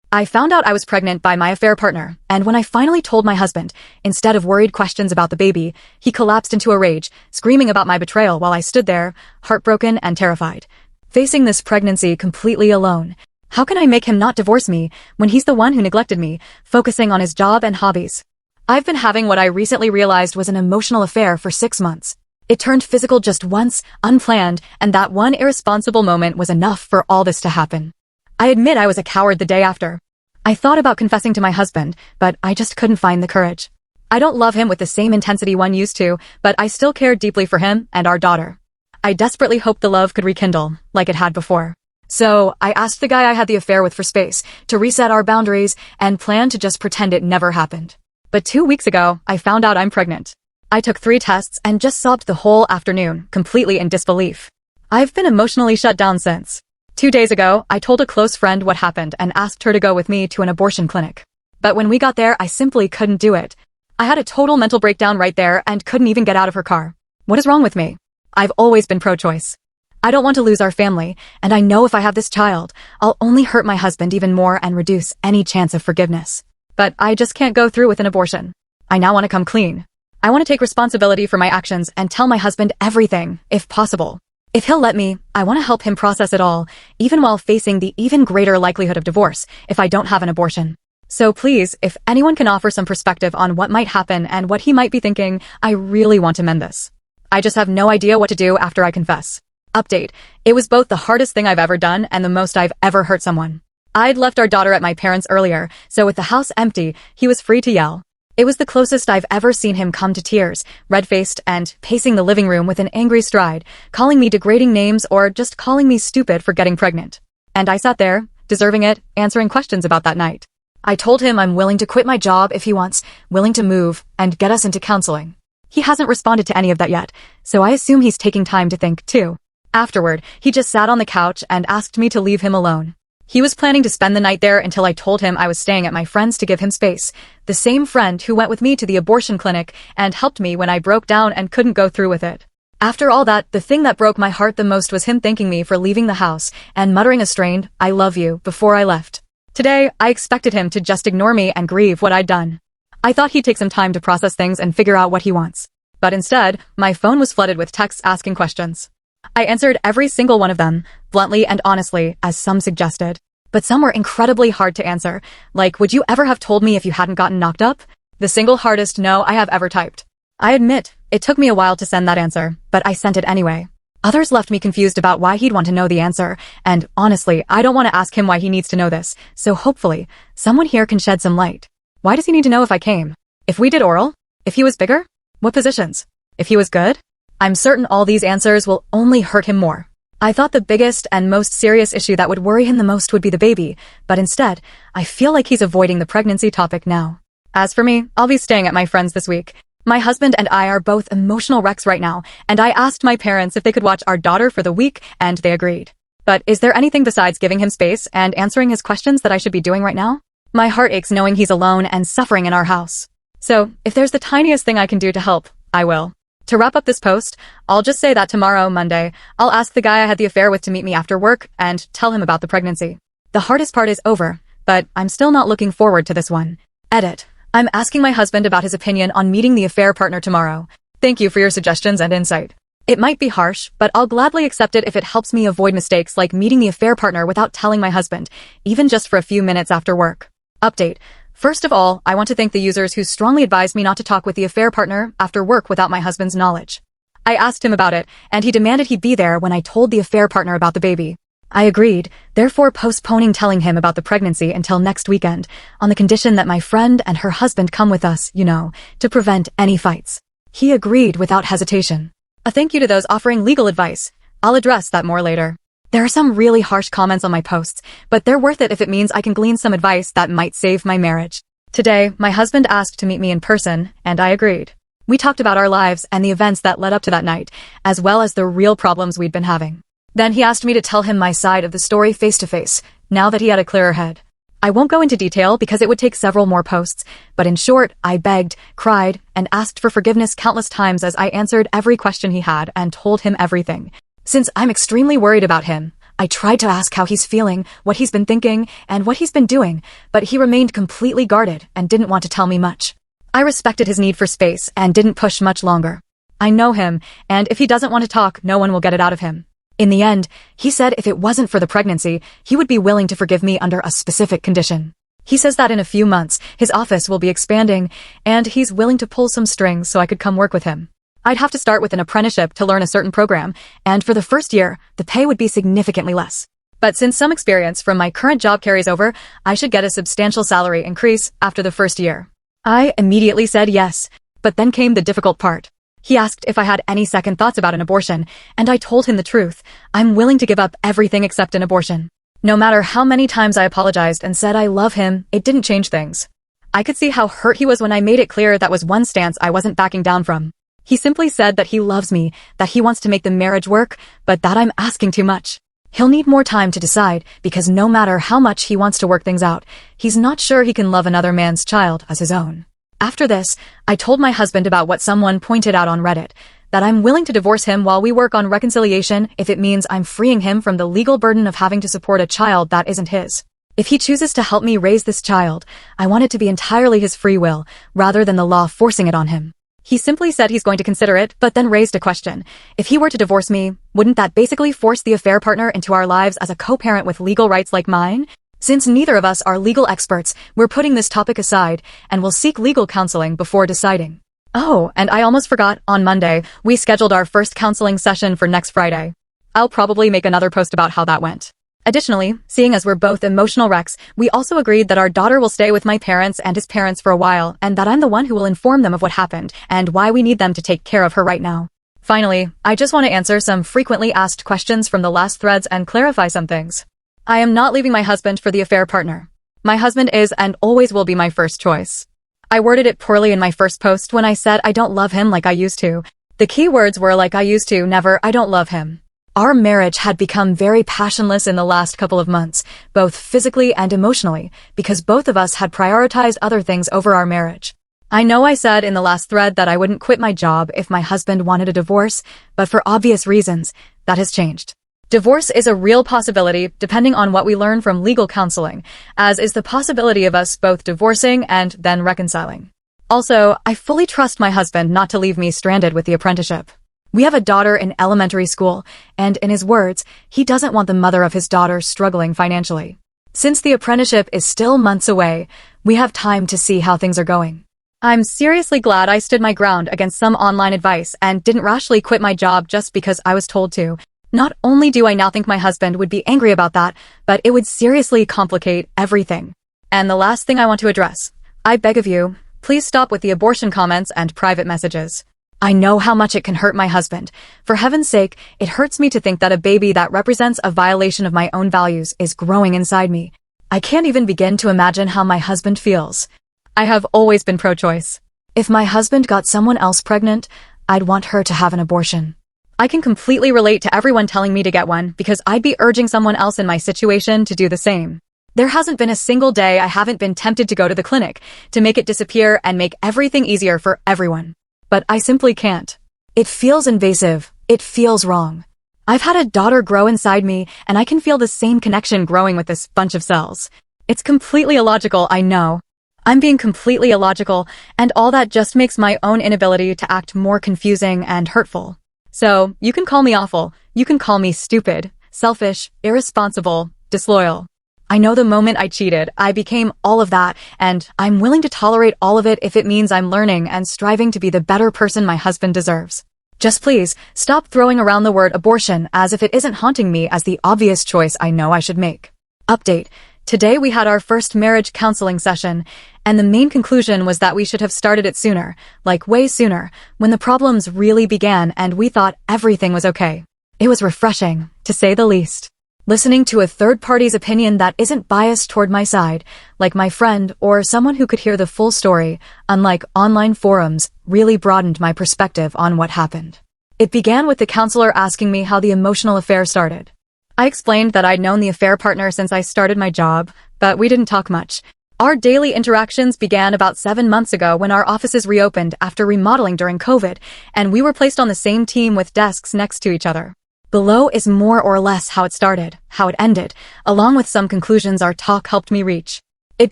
I found out I was pregnant by my affair partner, and when I finally told my husband, instead of worried questions about the baby, he collapsed into a rage, screaming about my betrayal while I stood there, heartbroken and terrified, facing this pregnancy completely alone. How can I make him not divorce me when he's the one who neglected me, focusing on his job and hobbies? I've been having what I recently realized was an emotional affair for 6 months. It turned physical just once, unplanned, and that one irresponsible moment was enough for all this to happen. I admit I was a coward the day after. I thought about confessing to my husband, but I just couldn't find the courage. I don't love him with the same intensity one used to, but I still cared deeply for him and our daughter. I desperately hoped the love could rekindle, like it had before. So, I asked the guy I had the affair with for space, to reset our boundaries, and planned to just pretend it never happened. But 2 weeks ago, I found out I'm pregnant. I took 3 tests and just sobbed the whole afternoon, completely in disbelief. I've been emotionally shut down since. 2 days ago, I told a close friend what happened and asked her to go with me to an abortion clinic. But when we got there, I simply couldn't do it. I had a total mental breakdown right there and couldn't even get out of her car. What is wrong with me? I've always been pro-choice. I don't want to lose our family, and I know if I have this child, I'll only hurt my husband even more and reduce any chance of forgiveness. But I just can't go through with an abortion. I now want to come clean. I want to take responsibility for my actions and tell my husband everything, if possible. If he'll let me, I want to help him process it all, even while facing the even greater likelihood of divorce if I don't have an abortion. So please, if anyone can offer some perspective on what might happen and what he might be thinking, I really want to mend this. I just have no idea what to do after I confess. Update. It was both the hardest thing I've ever done and the most I've ever hurt someone. I'd left our daughter at my parents' earlier, so with the house empty, he was free to yell. It was the closest I've ever seen him come to tears, red-faced and pacing the living room with an angry stride, calling me degrading names or just calling me stupid for getting pregnant. And I sat there, deserving it, answering questions about that night. I told him I'm willing to quit my job if he wants, willing to move, and get us into counseling. He hasn't responded to any of that yet, so I assume he's taking time to think, too. Afterward, he just sat on the couch and asked me to leave him alone. He was planning to spend the night there until I told him I was staying at my friend's to give him space, the same friend who went with me to the abortion clinic and helped me when I broke down and couldn't go through with it. After all that, the thing that broke my heart the most was him thanking me for leaving the house and muttering a strained, "I love you," before I left. Today, I expected him to just ignore me and grieve what I'd done. I thought he'd take some time to process things and figure out what he wants. But instead, my phone was flooded with texts asking questions. I answered every single one of them, bluntly and honestly, as some suggested. But some were incredibly hard to answer, like, would you ever have told me if you hadn't gotten knocked up? The single hardest no I have ever typed. I admit, it took me a while to send that answer, but I sent it anyway. Others left me confused about why he'd want to know the answer, and honestly, I don't want to ask him why he needs to know this, so hopefully, someone here can shed some light. Why does he need to know if I came? If we did oral? If he was bigger? What positions? If he was good? I'm certain all these answers will only hurt him more. I thought the biggest and most serious issue that would worry him the most would be the baby, but instead, I feel like he's avoiding the pregnancy topic now. As for me, I'll be staying at my friend's this week. My husband and I are both emotional wrecks right now, and I asked my parents if they could watch our daughter for the week, and they agreed. But is there anything besides giving him space and answering his questions that I should be doing right now? My heart aches knowing he's alone and suffering in our house. So, if there's the tiniest thing I can do to help, I will. To wrap up this post, I'll just say that tomorrow, Monday, I'll ask the guy I had the affair with to meet me after work and tell him about the pregnancy. The hardest part is over, but I'm still not looking forward to this one. Edit. I'm asking my husband about his opinion on meeting the affair partner tomorrow. Thank you for your suggestions and insight. It might be harsh, but I'll gladly accept it if it helps me avoid mistakes like meeting the affair partner without telling my husband, even just for a few minutes after work. Update. First of all, I want to thank the users who strongly advised me not to talk with the affair partner after work without my husband's knowledge. I asked him about it, and he demanded he'd be there when I told the affair partner about the baby. I agreed, therefore postponing telling him about the pregnancy until next weekend, on the condition that my friend and her husband come with us, to prevent any fights. He agreed without hesitation. A thank you to those offering legal advice. I'll address that more later. There are some really harsh comments on my posts, but they're worth it if it means I can glean some advice that might save my marriage. Today, my husband asked to meet me in person, and I agreed. We talked about our lives and the events that led up to that night, as well as the real problems we'd been having. Then he asked me to tell him my side of the story face-to-face, now that he had a clearer head. I won't go into detail because it would take several more posts, but in short, I begged, cried, and asked for forgiveness countless times as I answered every question he had and told him everything. Since I'm extremely worried about him, I tried to ask how he's feeling, what he's been thinking, and what he's been doing, but he remained completely guarded and didn't want to tell me much. I respected his need for space and didn't push much longer. I know him, and if he doesn't want to talk, no one will get it out of him. In the end, he said if it wasn't for the pregnancy, he would be willing to forgive me under a specific condition. He says that in a few months, his office will be expanding, and he's willing to pull some strings so I could come work with him. I'd have to start with an apprenticeship to learn a certain program, and for the first year, the pay would be significantly less. But since some experience from my current job carries over, I should get a substantial salary increase after the first year. I immediately said yes, but then came the difficult part. He asked if I had any second thoughts about an abortion, and I told him the truth. I'm willing to give up everything except an abortion. No matter how many times I apologized and said I love him, it didn't change things. I could see how hurt he was when I made it clear that was one stance I wasn't backing down from. He simply said that he loves me, that he wants to make the marriage work, but that I'm asking too much. He'll need more time to decide, because no matter how much he wants to work things out, he's not sure he can love another man's child as his own. After this, I told my husband about what someone pointed out on Reddit, that I'm willing to divorce him while we work on reconciliation if it means I'm freeing him from the legal burden of having to support a child that isn't his. If he chooses to help me raise this child, I want it to be entirely his free will, rather than the law forcing it on him. He simply said he's going to consider it, but then raised a question. If he were to divorce me, wouldn't that basically force the affair partner into our lives as a co-parent with legal rights like mine? Since neither of us are legal experts, we're putting this topic aside, and will seek legal counseling before deciding. Oh, and I almost forgot, on Monday, we scheduled our first counseling session for next Friday. I'll probably make another post about how that went. Additionally, seeing as we're both emotional wrecks, we also agreed that our daughter will stay with my parents and his parents for a while, and that I'm the one who will inform them of what happened, and why we need them to take care of her right now. Finally, I just want to answer some frequently asked questions from the last threads and clarify some things. I am not leaving my husband for the affair partner. My husband is and always will be my first choice. I worded it poorly in my first post when I said I don't love him like I used to. The key words were like I used to, never I don't love him. Our marriage had become very passionless in the last couple of months, both physically and emotionally, because both of us had prioritized other things over our marriage. I know I said in the last thread that I wouldn't quit my job if my husband wanted a divorce, but for obvious reasons, that has changed. Divorce is a real possibility depending on what we learn from legal counseling, as is the possibility of us both divorcing and then reconciling. Also, I fully trust my husband not to leave me stranded with the apprenticeship. We have a daughter in elementary school, and in his words, he doesn't want the mother of his daughter struggling financially. Since the apprenticeship is still months away, we have time to see how things are going. I'm seriously glad I stood my ground against some online advice and didn't rashly quit my job just because I was told to. Not only do I now think my husband would be angry about that, but it would seriously complicate everything. And the last thing I want to address, I beg of you, please stop with the abortion comments and private messages. I know how much it can hurt my husband. For heaven's sake, it hurts me to think that a baby that represents a violation of my own values is growing inside me. I can't even begin to imagine how my husband feels. I have always been pro-choice. If my husband got someone else pregnant, I'd want her to have an abortion. I can completely relate to everyone telling me to get one because I'd be urging someone else in my situation to do the same. There hasn't been a single day I haven't been tempted to go to the clinic to make it disappear and make everything easier for everyone. But I simply can't. It feels invasive. It feels wrong. I've had a daughter grow inside me, and I can feel the same connection growing with this bunch of cells. It's completely illogical, I know. I'm being completely illogical, and all that just makes my own inability to act more confusing and hurtful. So, you can call me awful, you can call me stupid, selfish, irresponsible, disloyal. I know the moment I cheated, I became all of that, and I'm willing to tolerate all of it if it means I'm learning and striving to be the better person my husband deserves. Just please, stop throwing around the word abortion as if it isn't haunting me as the obvious choice I know I should make. Update. Today we had our first marriage counseling session, and the main conclusion was that we should have started it sooner, like way sooner, when the problems really began and we thought everything was okay. It was refreshing, to say the least. Listening to a third party's opinion that isn't biased toward my side, like my friend or someone who could hear the full story, unlike online forums, really broadened my perspective on what happened. It began with the counselor asking me how the emotional affair started. I explained that I'd known the affair partner since I started my job, but we didn't talk much. Our daily interactions began about 7 months ago when our offices reopened after remodeling during COVID, and we were placed on the same team with desks next to each other. Below is more or less how it started, how it ended, along with some conclusions our talk helped me reach. It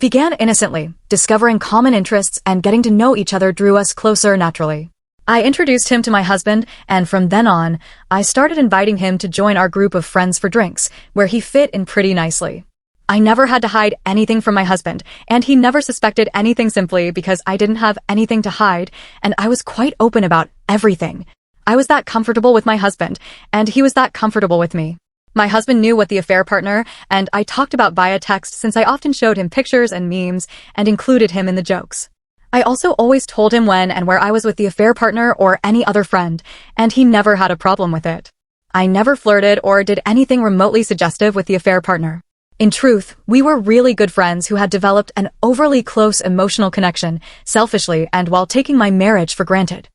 began innocently. Discovering common interests and getting to know each other drew us closer naturally. I introduced him to my husband, and from then on, I started inviting him to join our group of friends for drinks, where he fit in pretty nicely. I never had to hide anything from my husband, and he never suspected anything simply because I didn't have anything to hide, and I was quite open about everything. I was that comfortable with my husband, and he was that comfortable with me. My husband knew what the affair partner, and I talked about via text since I often showed him pictures and memes and included him in the jokes. I also always told him when and where I was with the affair partner or any other friend, and he never had a problem with it. I never flirted or did anything remotely suggestive with the affair partner. In truth, we were really good friends who had developed an overly close emotional connection, selfishly and while taking my marriage for granted.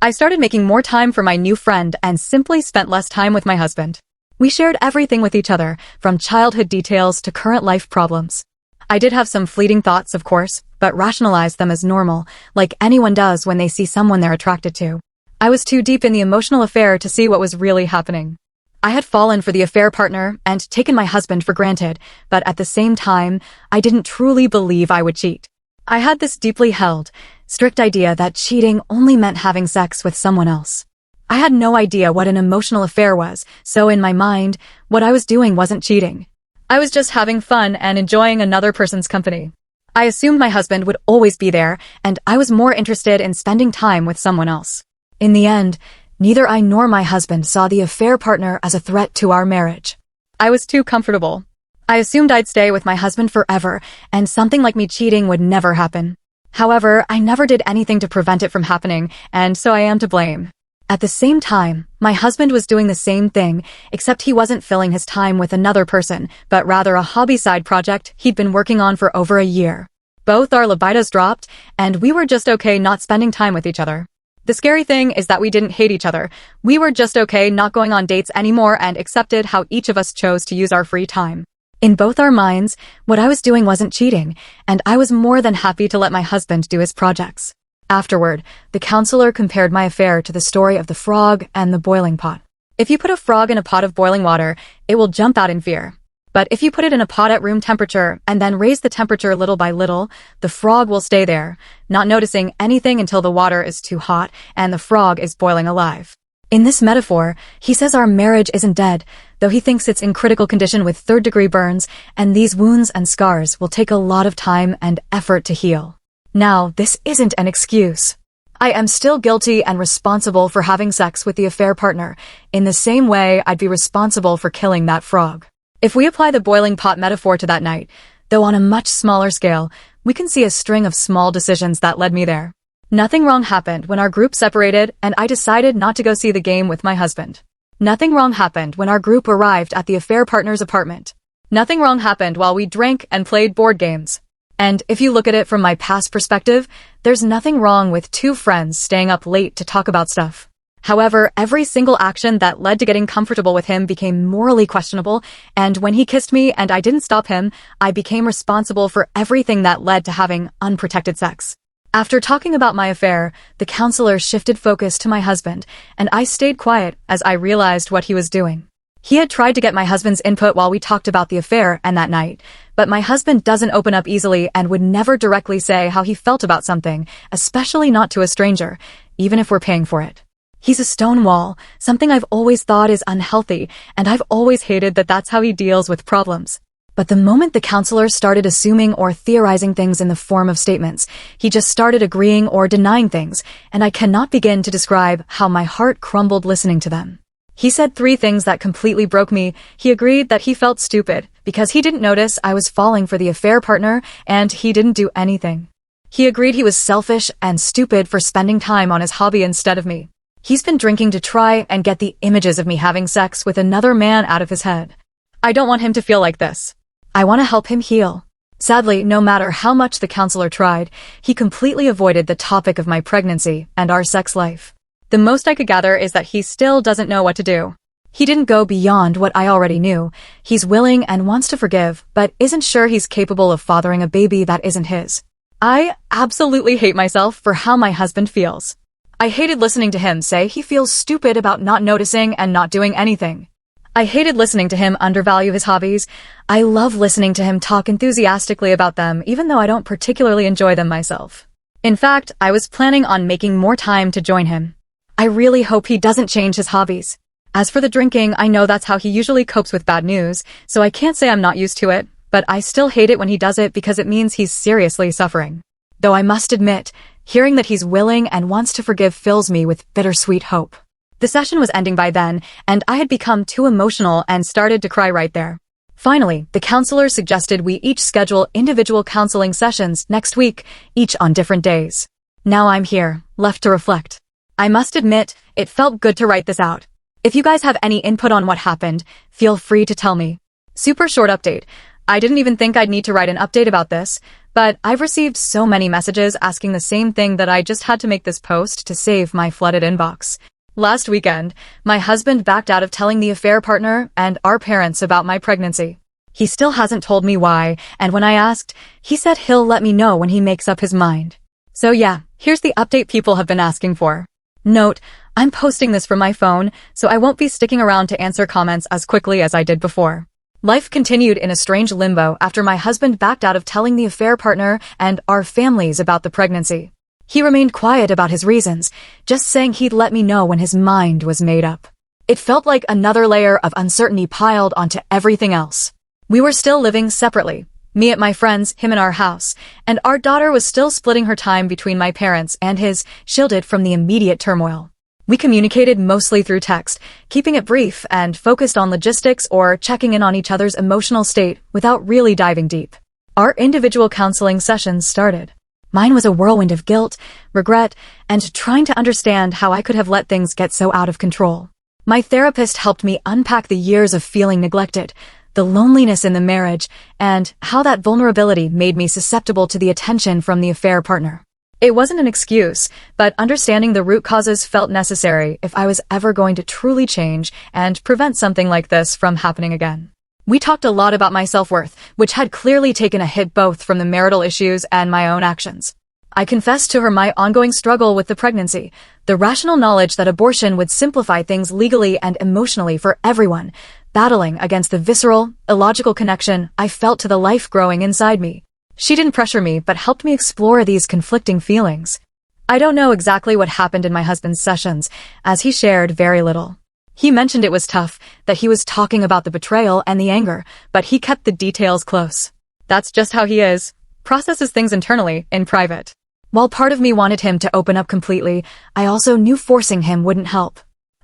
I started making more time for my new friend and simply spent less time with my husband. We shared everything with each other, from childhood details to current life problems. I did have some fleeting thoughts, of course, but rationalized them as normal, like anyone does when they see someone they're attracted to. I was too deep in the emotional affair to see what was really happening. I had fallen for the affair partner and taken my husband for granted, but at the same time, I didn't truly believe I would cheat. I had this deeply held, strict idea that cheating only meant having sex with someone else. I had no idea what an emotional affair was, so in my mind, what I was doing wasn't cheating. I was just having fun and enjoying another person's company. I assumed my husband would always be there, and I was more interested in spending time with someone else. In the end, neither I nor my husband saw the affair partner as a threat to our marriage. I was too comfortable. I assumed I'd stay with my husband forever, and something like me cheating would never happen. However, I never did anything to prevent it from happening, and so I am to blame. At the same time, my husband was doing the same thing, except he wasn't filling his time with another person, but rather a hobby side project he'd been working on for over a year. Both our libidos dropped, and we were just okay not spending time with each other. The scary thing is that we didn't hate each other. We were just okay not going on dates anymore and accepted how each of us chose to use our free time. In both our minds, what I was doing wasn't cheating, and I was more than happy to let my husband do his projects. Afterward, the counselor compared my affair to the story of the frog and the boiling pot. If you put a frog in a pot of boiling water, it will jump out in fear. But if you put it in a pot at room temperature and then raise the temperature little by little, the frog will stay there, not noticing anything until the water is too hot and the frog is boiling alive. In this metaphor, he says our marriage isn't dead, though he thinks it's in critical condition with third-degree burns, and these wounds and scars will take a lot of time and effort to heal. Now, this isn't an excuse. I am still guilty and responsible for having sex with the affair partner, in the same way I'd be responsible for killing that frog. If we apply the boiling pot metaphor to that night, though on a much smaller scale, we can see a string of small decisions that led me there. Nothing wrong happened when our group separated and I decided not to go see the game with my husband. Nothing wrong happened when our group arrived at the affair partner's apartment. Nothing wrong happened while we drank and played board games. And if you look at it from my past perspective, there's nothing wrong with two friends staying up late to talk about stuff. However, every single action that led to getting comfortable with him became morally questionable, and when he kissed me and I didn't stop him, I became responsible for everything that led to having unprotected sex. After talking about my affair, the counselor shifted focus to my husband, and I stayed quiet as I realized what he was doing. He had tried to get my husband's input while we talked about the affair and that night, but my husband doesn't open up easily and would never directly say how he felt about something, especially not to a stranger, even if we're paying for it. He's a stone wall, something I've always thought is unhealthy, and I've always hated that that's how he deals with problems. But the moment the counselor started assuming or theorizing things in the form of statements, he just started agreeing or denying things, and I cannot begin to describe how my heart crumbled listening to them. He said 3 things that completely broke me. He agreed that he felt stupid because he didn't notice I was falling for the affair partner and he didn't do anything. He agreed he was selfish and stupid for spending time on his hobby instead of me. He's been drinking to try and get the images of me having sex with another man out of his head. I don't want him to feel like this. I want to help him heal. Sadly, no matter how much the counselor tried, he completely avoided the topic of my pregnancy and our sex life. The most I could gather is that he still doesn't know what to do. He didn't go beyond what I already knew. He's willing and wants to forgive, but isn't sure he's capable of fathering a baby that isn't his. I absolutely hate myself for how my husband feels. I hated listening to him say he feels stupid about not noticing and not doing anything. I hated listening to him undervalue his hobbies. I love listening to him talk enthusiastically about them, even though I don't particularly enjoy them myself. In fact, I was planning on making more time to join him. I really hope he doesn't change his hobbies. As for the drinking, I know that's how he usually copes with bad news, so I can't say I'm not used to it, but I still hate it when he does it because it means he's seriously suffering. Though I must admit, hearing that he's willing and wants to forgive fills me with bittersweet hope. The session was ending by then, and I had become too emotional and started to cry right there. Finally, the counselor suggested we each schedule individual counseling sessions next week, each on different days. Now I'm here, left to reflect. I must admit, it felt good to write this out. If you guys have any input on what happened, feel free to tell me. Super short update. I didn't even think I'd need to write an update about this, but I've received so many messages asking the same thing that I just had to make this post to save my flooded inbox. Last weekend, my husband backed out of telling the affair partner and our parents about my pregnancy. He still hasn't told me why, and when I asked, he said he'll let me know when he makes up his mind. So yeah, here's the update people have been asking for. Note, I'm posting this from my phone, so I won't be sticking around to answer comments as quickly as I did before. Life continued in a strange limbo after my husband backed out of telling the affair partner and our families about the pregnancy. He remained quiet about his reasons, just saying he'd let me know when his mind was made up. It felt like another layer of uncertainty piled onto everything else. We were still living separately, me at my friend's, him in our house, and our daughter was still splitting her time between my parents and his, shielded from the immediate turmoil. We communicated mostly through text, keeping it brief and focused on logistics or checking in on each other's emotional state without really diving deep. Our individual counseling sessions started. Mine was a whirlwind of guilt, regret, and trying to understand how I could have let things get so out of control. My therapist helped me unpack the years of feeling neglected, the loneliness in the marriage, and how that vulnerability made me susceptible to the attention from the affair partner. It wasn't an excuse, but understanding the root causes felt necessary if I was ever going to truly change and prevent something like this from happening again. We talked a lot about my self-worth, which had clearly taken a hit both from the marital issues and my own actions. I confessed to her my ongoing struggle with the pregnancy, the rational knowledge that abortion would simplify things legally and emotionally for everyone, battling against the visceral, illogical connection I felt to the life growing inside me. She didn't pressure me, but helped me explore these conflicting feelings. I don't know exactly what happened in my husband's sessions, as he shared very little. He mentioned it was tough, that he was talking about the betrayal and the anger, but he kept the details close. That's just how he is. Processes things internally, in private. While part of me wanted him to open up completely, I also knew forcing him wouldn't help.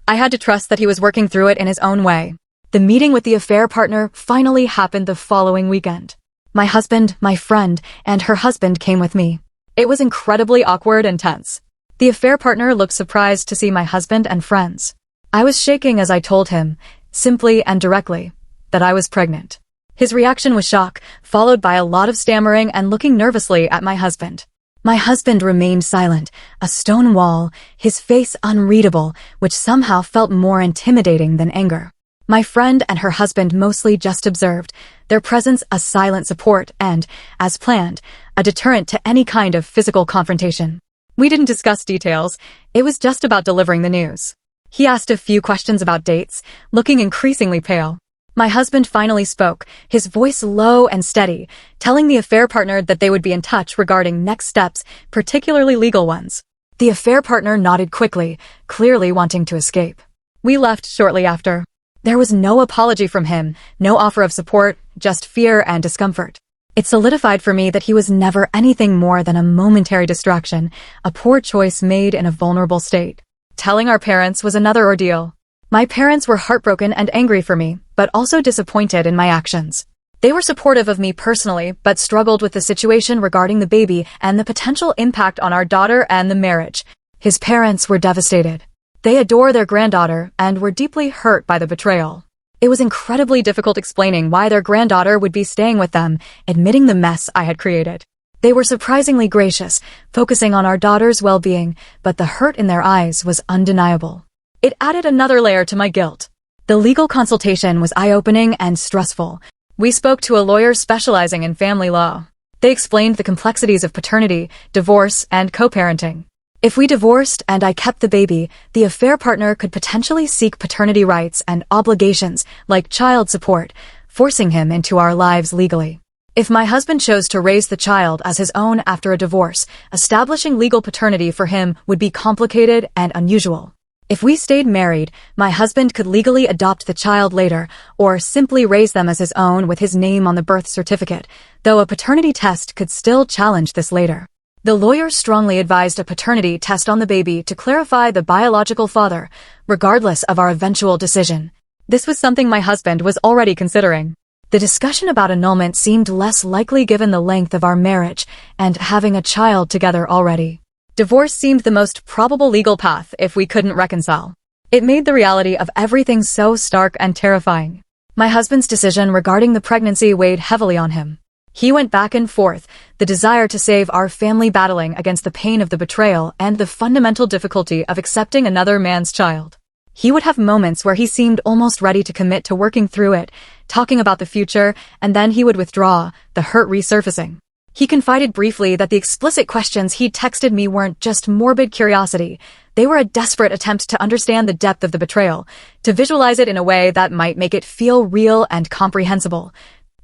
I had to trust that he was working through it in his own way. The meeting with the affair partner finally happened the following weekend. My husband, my friend, and her husband came with me. It was incredibly awkward and tense. The affair partner looked surprised to see my husband and friends. I was shaking as I told him, simply and directly, that I was pregnant. His reaction was shock, followed by a lot of stammering and looking nervously at my husband. My husband remained silent, a stone wall, his face unreadable, which somehow felt more intimidating than anger. My friend and her husband mostly just observed, their presence a silent support and, as planned, a deterrent to any kind of physical confrontation. We didn't discuss details, it was just about delivering the news. He asked a few questions about dates, looking increasingly pale. My husband finally spoke, his voice low and steady, telling the affair partner that they would be in touch regarding next steps, particularly legal ones. The affair partner nodded quickly, clearly wanting to escape. We left shortly after. There was no apology from him, no offer of support, just fear and discomfort. It solidified for me that he was never anything more than a momentary distraction, a poor choice made in a vulnerable state. Telling our parents was another ordeal. My parents were heartbroken and angry for me, but also disappointed in my actions. They were supportive of me personally, but struggled with the situation regarding the baby and the potential impact on our daughter and the marriage. His parents were devastated. They adore their granddaughter and were deeply hurt by the betrayal. It was incredibly difficult explaining why their granddaughter would be staying with them, admitting the mess I had created. They were surprisingly gracious, focusing on our daughter's well-being, but the hurt in their eyes was undeniable. It added another layer to my guilt. The legal consultation was eye-opening and stressful. We spoke to a lawyer specializing in family law. They explained the complexities of paternity, divorce, and co-parenting. If we divorced and I kept the baby, the affair partner could potentially seek paternity rights and obligations like child support, forcing him into our lives legally. If my husband chose to raise the child as his own after a divorce, establishing legal paternity for him would be complicated and unusual. If we stayed married, my husband could legally adopt the child later, or simply raise them as his own with his name on the birth certificate, though a paternity test could still challenge this later. The lawyers strongly advised a paternity test on the baby to clarify the biological father, regardless of our eventual decision. This was something my husband was already considering. The discussion about annulment seemed less likely given the length of our marriage and having a child together already. Divorce seemed the most probable legal path if we couldn't reconcile. It made the reality of everything so stark and terrifying. My husband's decision regarding the pregnancy weighed heavily on him. He went back and forth, the desire to save our family battling against the pain of the betrayal and the fundamental difficulty of accepting another man's child. He would have moments where he seemed almost ready to commit to working through it, talking about the future, and then he would withdraw, the hurt resurfacing. He confided briefly that the explicit questions he'd texted me weren't just morbid curiosity. They were a desperate attempt to understand the depth of the betrayal, to visualize it in a way that might make it feel real and comprehensible.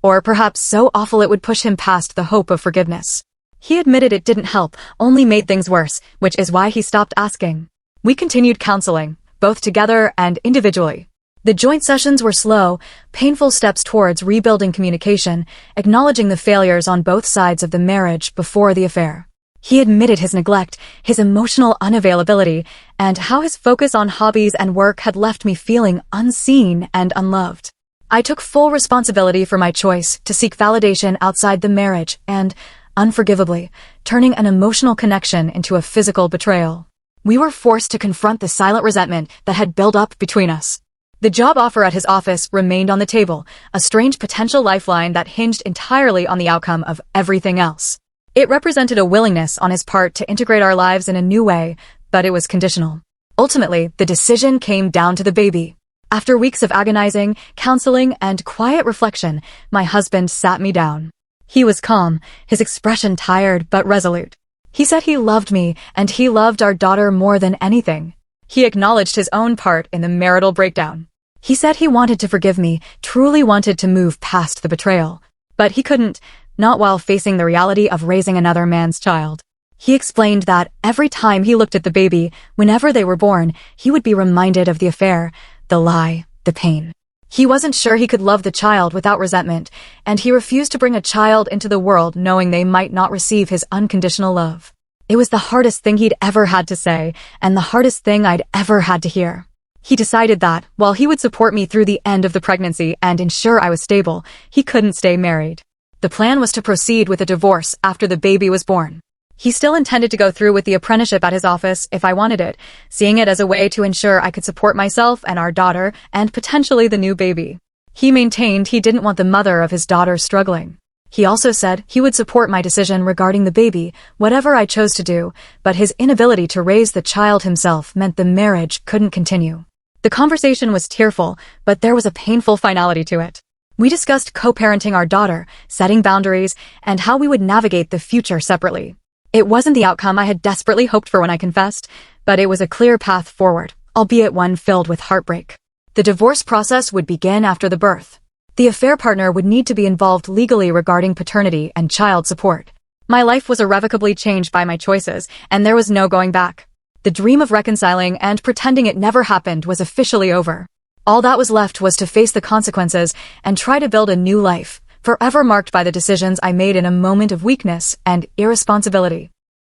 Or perhaps so awful it would push him past the hope of forgiveness. He admitted it didn't help, only made things worse, which is why he stopped asking. We continued counseling, both together and individually. The joint sessions were slow, painful steps towards rebuilding communication, acknowledging the failures on both sides of the marriage before the affair. He admitted his neglect, his emotional unavailability, and how his focus on hobbies and work had left me feeling unseen and unloved. I took full responsibility for my choice to seek validation outside the marriage and, unforgivably, turning an emotional connection into a physical betrayal. We were forced to confront the silent resentment that had built up between us. The job offer at his office remained on the table, a strange potential lifeline that hinged entirely on the outcome of everything else. It represented a willingness on his part to integrate our lives in a new way, but it was conditional. Ultimately, the decision came down to the baby. After weeks of agonizing, counseling, and quiet reflection, my husband sat me down. He was calm, his expression tired but resolute. He said he loved me, and he loved our daughter more than anything. He acknowledged his own part in the marital breakdown. He said he wanted to forgive me, truly wanted to move past the betrayal. But he couldn't, not while facing the reality of raising another man's child. He explained that every time he looked at the baby, whenever they were born, he would be reminded of the affair, the lie, the pain. He wasn't sure he could love the child without resentment, and he refused to bring a child into the world knowing they might not receive his unconditional love. It was the hardest thing he'd ever had to say, and the hardest thing I'd ever had to hear. He decided that, while he would support me through the end of the pregnancy and ensure I was stable, he couldn't stay married. The plan was to proceed with a divorce after the baby was born. He still intended to go through with the apprenticeship at his office if I wanted it, seeing it as a way to ensure I could support myself and our daughter and potentially the new baby. He maintained he didn't want the mother of his daughter struggling. He also said he would support my decision regarding the baby, whatever I chose to do, but his inability to raise the child himself meant the marriage couldn't continue. The conversation was tearful, but there was a painful finality to it. We discussed co-parenting our daughter, setting boundaries, and how we would navigate the future separately. It wasn't the outcome I had desperately hoped for when I confessed, but it was a clear path forward, albeit one filled with heartbreak. The divorce process would begin after the birth. The affair partner would need to be involved legally regarding paternity and child support. My life was irrevocably changed by my choices, and there was no going back. The dream of reconciling and pretending it never happened was officially over. All that was left was to face the consequences and try to build a new life, forever marked by the decisions I made in a moment of weakness and irresponsibility.